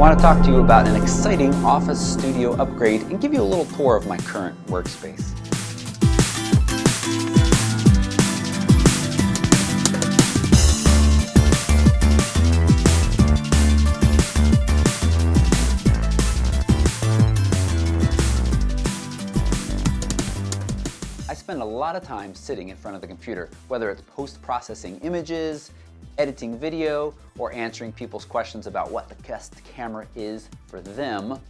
want to talk to you about an exciting office studio upgrade and give you a little tour of my current workspace. I spend a lot of time sitting in front of the computer, whether it's post-processing images, editing video, or answering people's questions about what the best camera is for them.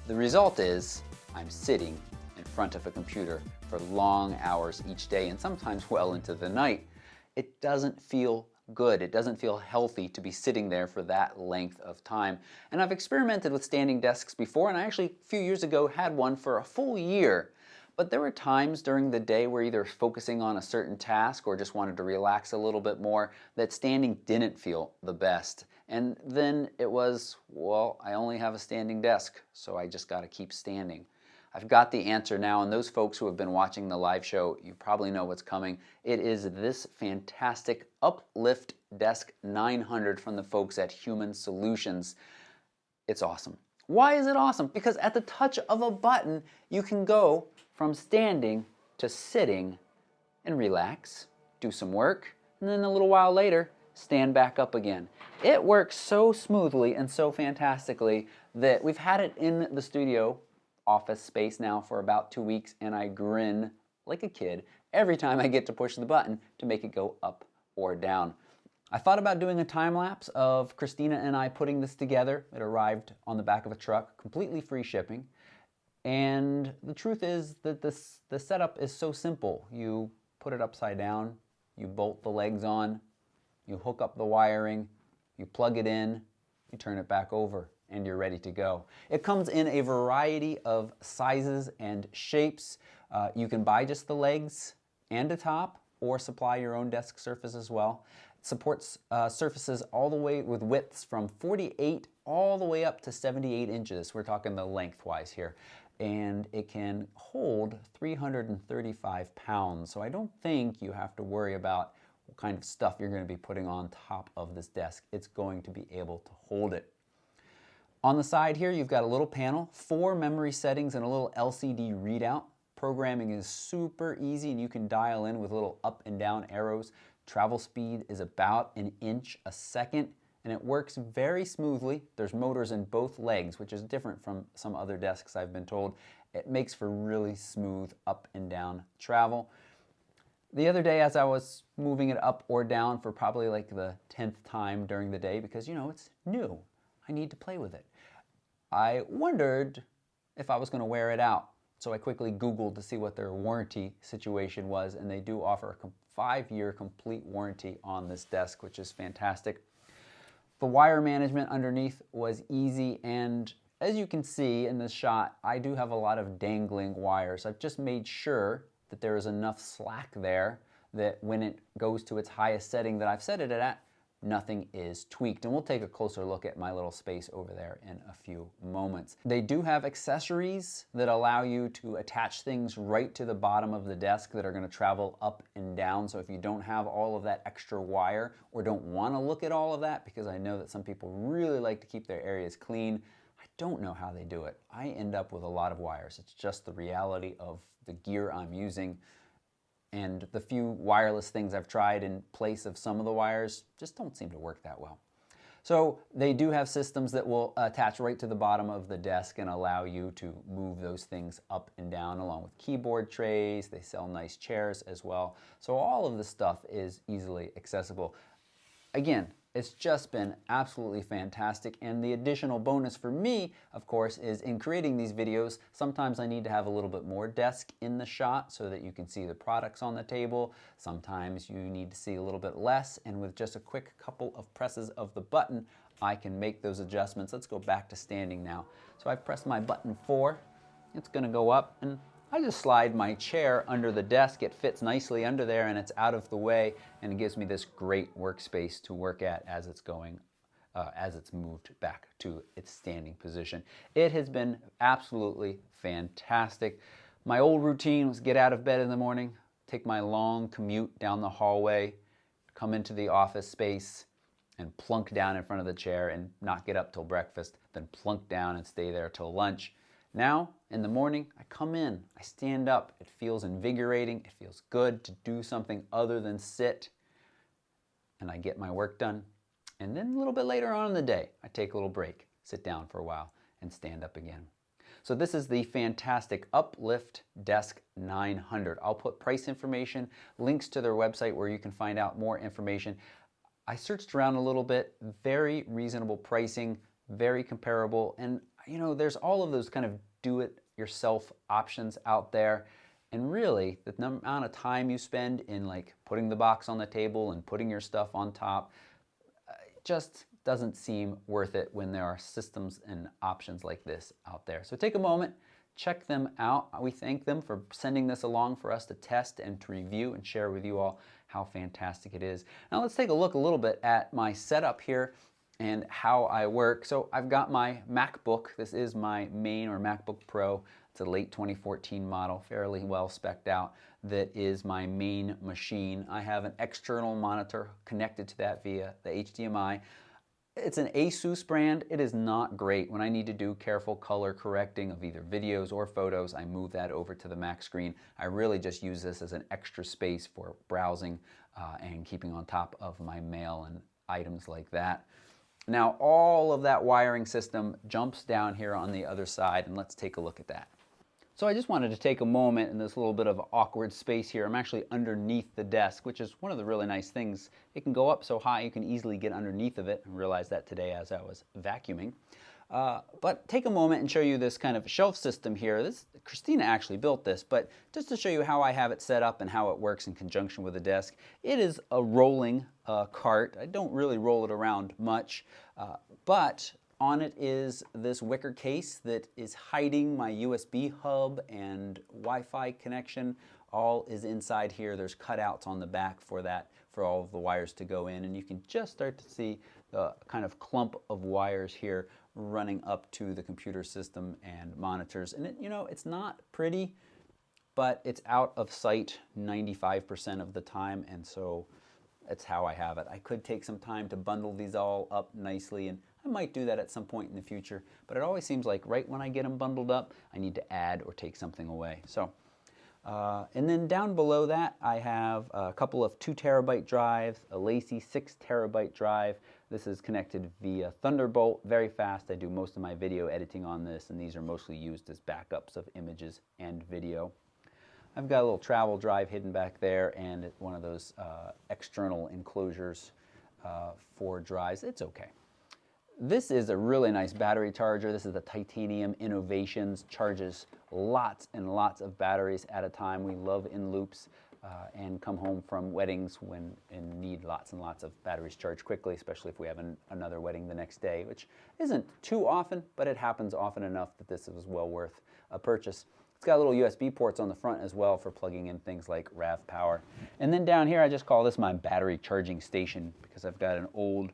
The result is I'm sitting in front of a computer for long hours each day and sometimes well into the night. It doesn't feel good. It doesn't feel healthy to be sitting there for that length of time. And I've experimented with standing desks before, and I actually a few years ago had one for a full year. But there were times during the day where either focusing on a certain task or just wanted to relax a little bit more that standing didn't feel the best. And then it was, well, I only have a standing desk, so I just got to keep standing. I've got the answer now, and those folks who have been watching the live show, you probably know what's coming. It is this fantastic UPLIFT Desk 900 from the folks at Human Solutions. It's awesome. Why is it awesome? Because at the touch of a button, you can go from standing to sitting and relax, do some work, and then a little while later, stand back up again. It works so smoothly and so fantastically that we've had it in the studio office space now for about 2 weeks, and I grin like a kid every time I get to push the button to make it go up or down. I thought about doing a time lapse of Christina and I putting this together. It arrived on the back of a truck, completely free shipping. And the truth is that the setup is so simple. You put it upside down, you bolt the legs on, you hook up the wiring, you plug it in, you turn it back over, and you're ready to go. It comes in a variety of sizes and shapes. You can buy just the legs and a top, or supply your own desk surface as well. It supports surfaces all the way with widths from 48 all the way up to 78 inches. We're talking the lengthwise here. And it can hold 335 pounds. So I don't think you have to worry about what kind of stuff you're going to be putting on top of this desk. It's going to be able to hold it. On the side here, you've got a little panel, 4 memory settings, and a little LCD readout. Programming is super easy, and you can dial in with little up and down arrows. Travel speed is about an inch a second, and it works very smoothly. There's motors in both legs, which is different from some other desks I've been told. It makes for really smooth up and down travel. The other day, as I was moving it up or down for probably like the 10th time during the day, because you know, it's new, I need to play with it, I wondered if I was going to wear it out. So I quickly Googled to see what their warranty situation was, and they do offer a 5-year complete warranty on this desk, which is fantastic. The wire management underneath was easy, and as you can see in this shot, I do have a lot of dangling wires. I've just made sure that there is enough slack there that when it goes to its highest setting that I've set it at, nothing is tweaked. And we'll take a closer look at my little space over there in a few moments. They do have accessories that allow you to attach things right to the bottom of the desk that are going to travel up and down. So if you don't have all of that extra wire or don't want to look at all of that, because I know that some people really like to keep their areas clean, I don't know how they do it. I end up with a lot of wires. It's just the reality of the gear I'm using. And the few wireless things I've tried in place of some of the wires just don't seem to work that well. So they do have systems that will attach right to the bottom of the desk and allow you to move those things up and down along with keyboard trays. They sell nice chairs as well. So all of this stuff is easily accessible. Again, it's just been absolutely fantastic, and the additional bonus for me, of course, is in creating these videos, sometimes I need to have a little bit more desk in the shot so that you can see the products on the table. Sometimes you need to see a little bit less, and with just a quick couple of presses of the button, I can make those adjustments. Let's go back to standing now. So I press my button 4, it's going to go up, and I just slide my chair under the desk. It fits nicely under there and it's out of the way, and it gives me this great workspace to work at as it's going, as it's moved back to its standing position. It has been absolutely fantastic. My old routine was get out of bed in the morning, take my long commute down the hallway, come into the office space, and plunk down in front of the chair and not get up till breakfast, then plunk down and stay there till lunch. Now, in the morning, I come in, I stand up. It feels invigorating. It feels good to do something other than sit, and I get my work done. And then a little bit later on in the day, I take a little break, sit down for a while, and stand up again. So this is the fantastic UPLIFT Desk 900. I'll put price information, links to their website where you can find out more information. I searched around a little bit, very reasonable pricing, very comparable, and you know, there's all of those kind of do-it-yourself options out there. And really, the amount of time you spend in like putting the box on the table and putting your stuff on top just doesn't seem worth it when there are systems and options like this out there. So take a moment, check them out. We thank them for sending this along for us to test and to review and share with you all how fantastic it is. Now let's take a look a little bit at my setup here and how I work. So I've got my MacBook. This is my main or MacBook Pro. It's a late 2014 model, fairly well spec'd out. That is my main machine. I have an external monitor connected to that via the HDMI. It's an Asus brand. It is not great. When I need to do careful color correcting of either videos or photos, I move that over to the Mac screen. I really just use this as an extra space for browsing and keeping on top of my mail and items like that. Now all of that wiring system jumps down here on the other side, and let's take a look at that. So I just wanted to take a moment in this little bit of awkward space here. I'm actually underneath the desk, which is one of the really nice things. It can go up so high you can easily get underneath of it. I realized that today as I was vacuuming. But take a moment and show you this kind of shelf system here. Christina actually built this, but just to show you how I have it set up and how it works in conjunction with the desk. It is a rolling cart. I don't really roll it around much, but on it is this wicker case that is hiding my USB hub and Wi-Fi connection. All is inside here. There's cutouts on the back for that, for all of the wires to go in, and you can just start to see the kind of clump of wires here running up to the computer system and monitors. And you know, it's not pretty, but it's out of sight 95% of the time, and so that's how I have it. I could take some time to bundle these all up nicely, and I might do that at some point in the future, but it always seems like right when I get them bundled up, I need to add or take something away. So, and then down below that, I have a couple of 2 terabyte drives, a Lacy 6 terabyte drive. This is connected via Thunderbolt, very fast. I do most of my video editing on this, and these are mostly used as backups of images and video. I've got a little travel drive hidden back there, and one of those external enclosures for drives. It's okay. This is a really nice battery charger. This is the Titanium Innovations. Charges lots and lots of batteries at a time. We love in loops and come home from weddings and need lots and lots of batteries charged quickly, especially if we have another wedding the next day, which isn't too often, but it happens often enough that this was well worth a purchase. It's got little USB ports on the front as well for plugging in things like RAV power. And then down here, I just call this my battery charging station because I've got an old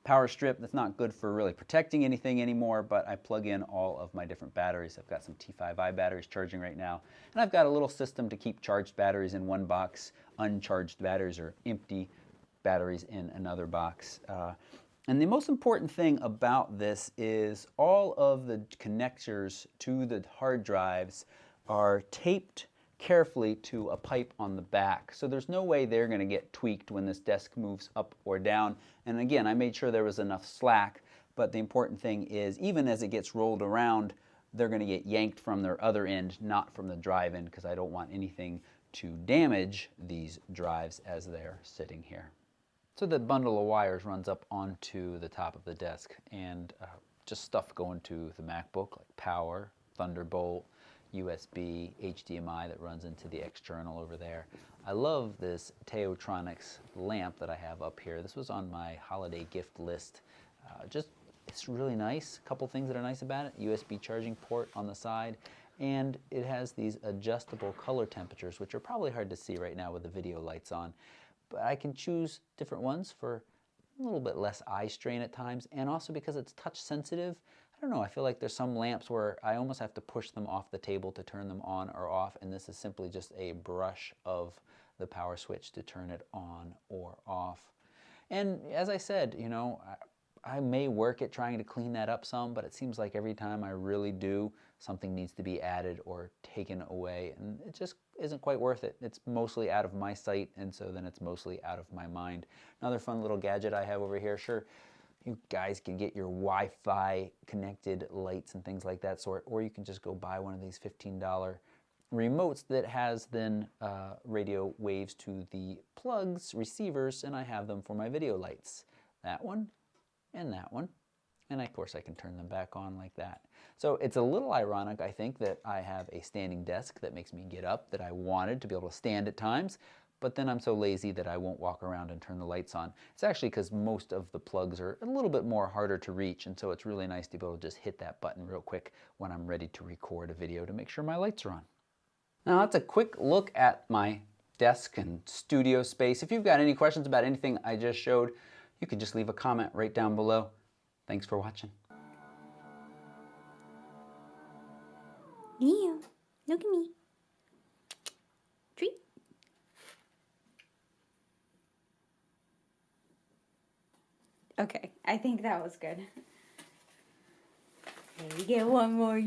power strip that's not good for really protecting anything anymore, but I plug in all of my different batteries. I've got some T5i batteries charging right now, and I've got a little system to keep charged batteries in one box, uncharged batteries or empty batteries in another box. And the most important thing about this is all of the connectors to the hard drives are taped carefully to a pipe on the back. So there's no way they're going to get tweaked when this desk moves up or down. And again, I made sure there was enough slack, but the important thing is even as it gets rolled around, they're going to get yanked from their other end, not from the drive end, because I don't want anything to damage these drives as they're sitting here. So the bundle of wires runs up onto the top of the desk, and just stuff going to the MacBook like power, Thunderbolt, USB, HDMI that runs into the external over there. I love this Teotronics lamp that I have up here. This was on my holiday gift list. It's really nice. A couple things that are nice about it. USB charging port on the side, and it has these adjustable color temperatures, which are probably hard to see right now with the video lights on. But I can choose different ones for a little bit less eye strain at times, and also because it's touch sensitive. I don't know, I feel like there's some lamps where I almost have to push them off the table to turn them on or off, and this is simply just a brush of the power switch to turn it on or off. And as I said, you know, I may work at trying to clean that up some, but it seems like every time I really do, something needs to be added or taken away, and it just isn't quite worth it. It's mostly out of my sight, and so then it's mostly out of my mind. Another fun little gadget I have over here, sure, you guys can get your Wi-Fi connected lights and things like that sort, or you can just go buy one of these $15 remotes that has then radio waves to the plugs, receivers, and I have them for my video lights. That one and that one. And of course I can turn them back on like that. So it's a little ironic, I think, that I have a standing desk that makes me get up, that I wanted to be able to stand at times, but then I'm so lazy that I won't walk around and turn the lights on. It's actually because most of the plugs are a little bit more harder to reach, and so it's really nice to be able to just hit that button real quick when I'm ready to record a video to make sure my lights are on. Now that's a quick look at my desk and studio space. If you've got any questions about anything I just showed, you can just leave a comment right down below. Thanks for watching. Leo, look at me. Treat. Okay, I think that was good. Okay, we get one more.